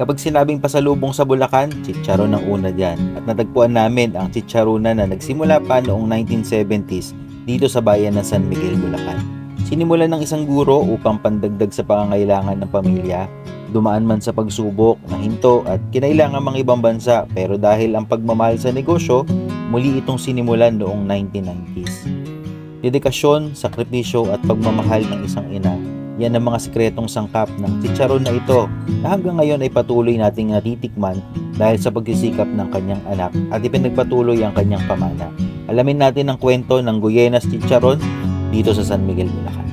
Kapag sinabing pasalubong sa Bulacan, chicharon ang una dyan. At natagpuan namin ang chicharonan na nagsimula pa noong 1970s dito sa bayan ng San Miguel, Bulacan. Sinimulan ng isang guro upang pandagdag sa pangangailangan ng pamilya, dumaan man sa pagsubok, nahinto at kinailangan mga ibang bansa, pero dahil ang pagmamahal sa negosyo, muli itong sinimulan noong 1990s. Dedikasyon, sakripisyo at pagmamahal ng isang ina, yan ang mga sikretong sangkap ng chicharon na ito na hanggang ngayon ay patuloy nating natitikman dahil sa pagsisikap ng kanyang anak at ipinagpatuloy ang kanyang pamana. Alamin natin ang kwento ng Guyenas Chicharon dito sa San Miguel, Bulacan.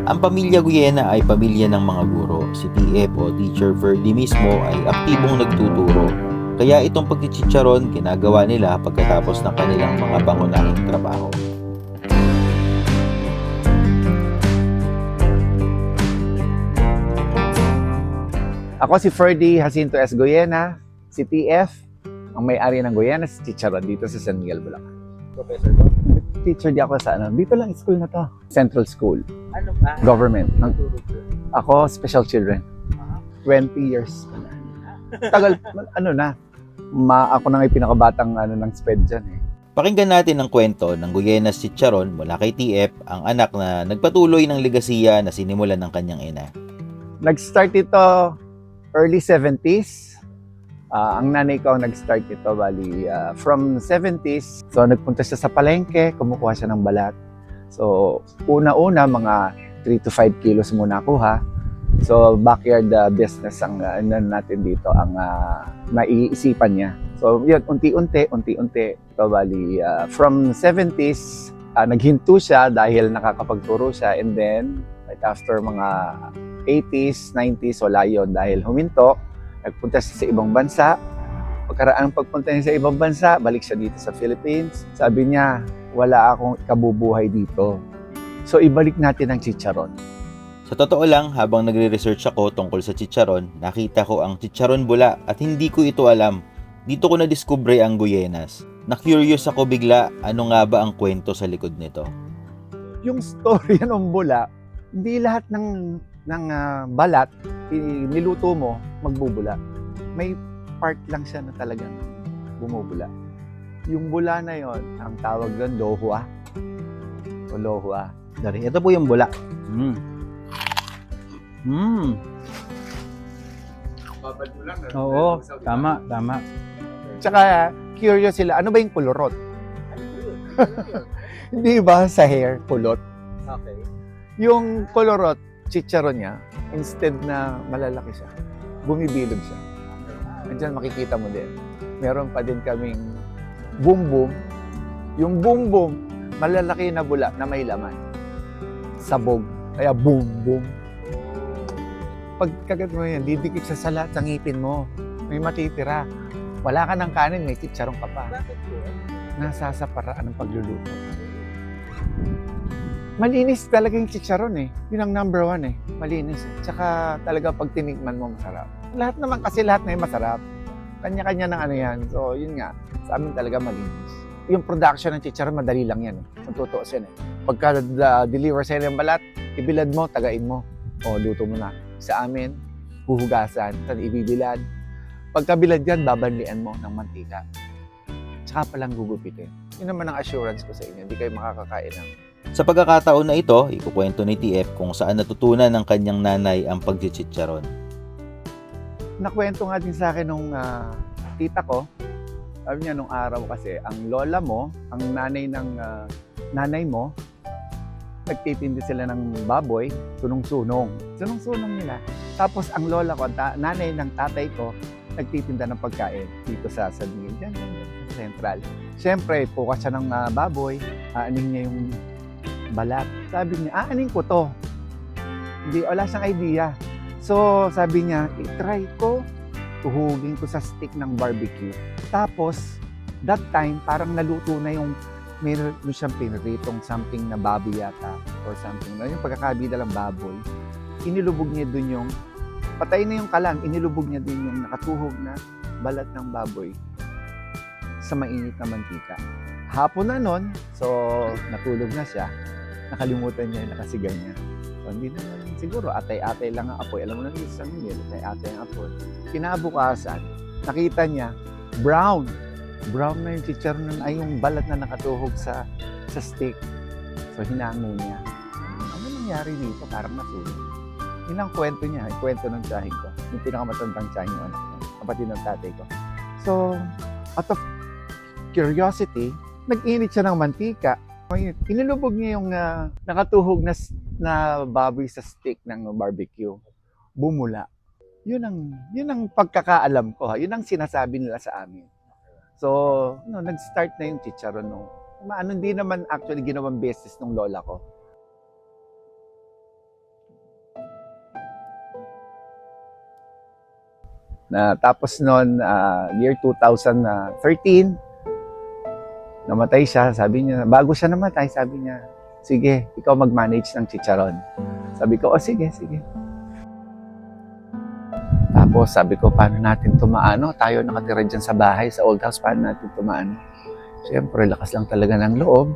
Ang pamilya Guyena ay pamilya ng mga guro. Si TF o Teacher Ferdy mismo ay aktibong nagtuturo. Kaya itong pagchichicharon ginagawa nila pagkatapos ng kanilang mga pangunahing trabaho. Ako si Ferdy Jacinto S. Guyena, si TF, ang may-ari ng Guyenas Chicharon dito sa San Miguel, Bulacan. Professor ko? Teacher di ako sa ano. Dito lang school na to. Central School. Ano ba? Government. Nagturo ko. Ako, special children. 20 years. Tagal, ano na. Ako na nga yung pinakabatang ng SPED dyan eh. Pakinggan natin ang kwento ng Guyenas Chicharon mula kay TF, ang anak na nagpatuloy ng legasiya na sinimulan ng kanyang ina. Nag-start ito early 70s. Ang nanay ko ang nag-start ito bali from 70s. So nagpunta siya sa palengke, kumukuha siya ng balat. So una-una mga 3 to 5 kilos muna kuha. So backyard business ang natin dito ang naiisipan niya. So yun, unti-unti. So bali from 70s naghinto siya dahil nakakapagturo siya, and then right after mga 80s, 90s wala yun dahil huminto. Nagpunta siya sa ibang bansa. Pagkaraan ng pagpunta niya sa ibang bansa, balik siya dito sa Philippines. Sabi niya, wala akong kabubuhay dito. So ibalik natin ang chicharon. Sa totoo lang, habang nagre-research ako tungkol sa chicharon, nakita ko ang chicharon bula at hindi ko ito alam. Dito ko na-discover ang Guyenas. Na-curious ako bigla, ano nga ba ang kwento sa likod nito? Yung story ng bula, hindi lahat ng balat niluto mo magbubula. May part lang siya na talagang bumubula. Yung bula na yon, ang tawag doon lohua. O lohua. Dari, ito po yung bula. Babad mo lang. Oo, tama. Tsaka curious sila, ano ba yung kulurot? Hindi ba sa hair, kulot? Okay. Yung kulurot, chicharon niya, instead na malalaki siya, bumibilog siya. Andiyan makikita mo din. Meron pa din kaming boom-boom. Yung boom-boom, malalaki na bula na may laman. Sabog. Kaya boom-boom. Pag kagat mo yan, didikit siya sa lahat ng ngipin mo. May matitira. Wala ka ng kanin, may chicharon ka pa. Bakit po? Nasa sa paraan ng pagluluto. Malinis talaga yung chicharon eh. Yun ang number one eh. Malinis. Tsaka talaga pag tinikman mo masarap. Lahat naman kasi lahat na yung masarap. Kanya-kanya ng ano yan. So yun nga, sa amin talaga malinis. Yung production ng chicharon, madali lang yan eh. Kung tutuusin eh. Pagka deliver sa'yo ng balat, ibilad mo, tagain mo. O luto mo na. Sa amin, huhugasan, tad ibibilad. Pagkabilad yan, babanlian mo ng mantika. Tsaka palang gugupitin. Yun naman ang assurance ko sa inyo. Hindi kayo makakakain ng Sa pagkakataon na ito, ikukwento ni TF kung saan natutunan ng kanyang nanay ang pagchichicharon. nakwento nga din sa akin nung tita ko. Sabi niya nung araw kasi, ang lola mo, ang nanay ng nanay mo, nagtitindi sila ng baboy, sunong-sunong. Sunong-sunong nila. Tapos ang lola ko, nanay ng tatay ko, nagtitinda ng pagkain dito sa San Miguel, dyan, sa Central. Siyempre, pukas siya ng baboy, aaning niya yung balat. Sabi niya, aaning ko to. Hindi, wala siyang idea. So, sabi niya, i-try ko, tuhugin ko sa stick ng barbecue. Tapos, that time, parang naluto na yung, meron siyang piniritong something na baboy yata, or something. Yung pagkakabida lang baboy. Inilubog niya dun yung, patay na yung kalan, inilubog niya din yung nakatuhog na balat ng baboy sa mainit na mantika. Hapon na nun, so natulog na siya. Nakalimutan niya yung nakasigang niya. So, hindi naman, siguro, atay-atay lang ang apoy. Alam mo na dito sa San Miguel, atay-atay ang apoy. Kinabukasan, nakita niya, brown. Brown na yung chicharon ay yung balat na nakatuhog sa stick. So, hinango niya. Ano nangyari dito? Parang nasunog. Yun ang kwento niya, yung kwento ng tiyahin ko. Yung pinakamatandang tiyahin yung anak ko, kapatid ng tatay ko. So, out of curiosity, nag-init siya ng mantika. Inilubog niya yung nakatuhog na baboy sa stick ng barbecue. Bumula. Yun ang pagkakaalam ko. Yun ang sinasabi nila sa amin. So, nag-start na yung chicharon. Hindi naman actually ginawang business ng lola ko. Tapos noon, year 2013, namatay siya. Sabi niya, bago siya namatay, sabi niya, sige, ikaw mag-manage ng chicharon. Sabi ko, sige. Tapos sabi ko, paano natin tumaano? Tayo nakatira dyan sa bahay, sa old house, paano natin tumaano? Siyempre, lakas lang talaga ng loob.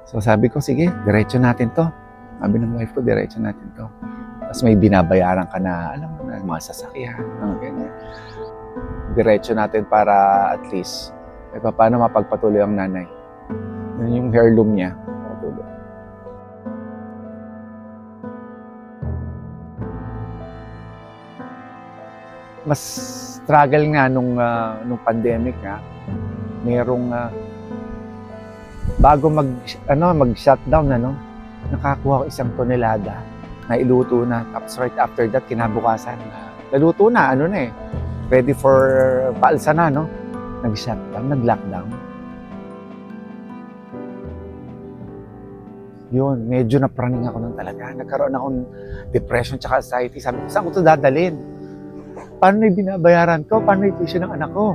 So sabi ko, sige, diretso natin to. Sabi ng wife ko, diretso natin to. Tapos may binabayaran ka na, alam mo na, mga sasakyan, mga ganyan. Diretso natin para at least, paano mapagpatuloy ang nanay. Yun yung heirloom niya. Patuloy. Mas struggle nga nung pandemic nga. Merong bago mag-shutdown nakakuha ko 1 tonelada na iluto na. Tapos right after that, kinabukasan naluto na, ready for paalsa na, nag-shutdown, nag-lockdown. Yun, medyo napraning ako nun talaga. Nagkaroon akong depression tsaka anxiety. Sabi ko, saan ko ito dadalhin? Paano na yung binabayaran ko? Paano yung tuition ng anak ko?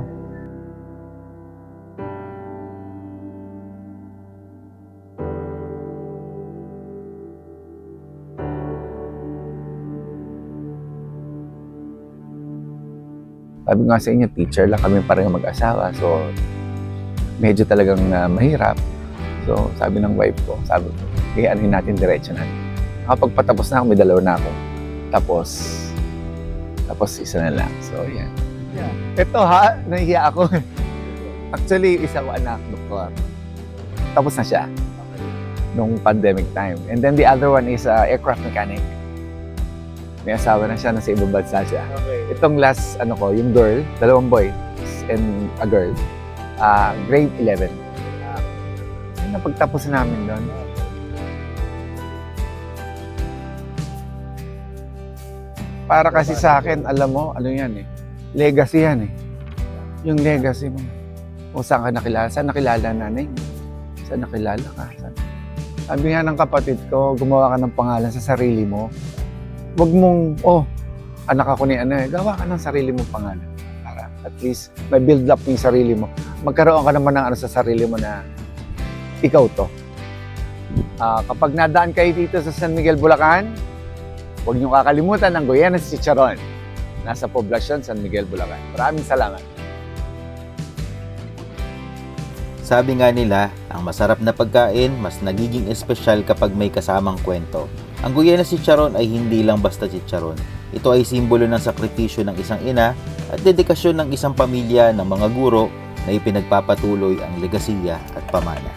Sabi nga sa inyo, teacher lang kami parang mag-asawa. So, medyo talagang mahirap. So, sabi ng wife ko, anuhin natin, diretso natin. Kapag patapos na ako, may 2 na ako. Tapos isa na lang. So, yan. Yeah. Ito nahihiya ako. Actually, isa ko anak, doktor. Tapos na siya. Nung pandemic time. And then the other one is aircraft mechanic. May asawa na siya, nasa ibang bansa siya. Okay. Itong last, yung girl, 2 boys and a girl, grade 11. Napagtapos namin doon. Para kasi sa akin, alam mo, legacy yan Yung legacy mo. O saan ka nakilala? Saan nakilala nanay mo? Saan nakilala ka? Sabi nga ng kapatid ko, gumawa ka ng pangalan sa sarili mo. Huwag mong, anak ako ni gawa ka ng sarili mong pangalan. Para at least, may build up yung sarili mo. Magkaroon ka naman ng sa sarili mo na ikaw to. Kapag nadaan kayo dito sa San Miguel, Bulacan, huwag niyo kakalimutan ang Goyenes Chicharon. Nasa poblasyon San Miguel, Bulacan. Maraming salamat. Sabi nga nila, ang masarap na pagkain mas nagiging espesyal kapag may kasamang kwento. Ang Goyenes Chicharon ay hindi lang basta chicharon. Ito ay simbolo ng sakripisyo ng isang ina at dedikasyon ng isang pamilya ng mga guro na ipinagpapatuloy ang legasiya at pamana.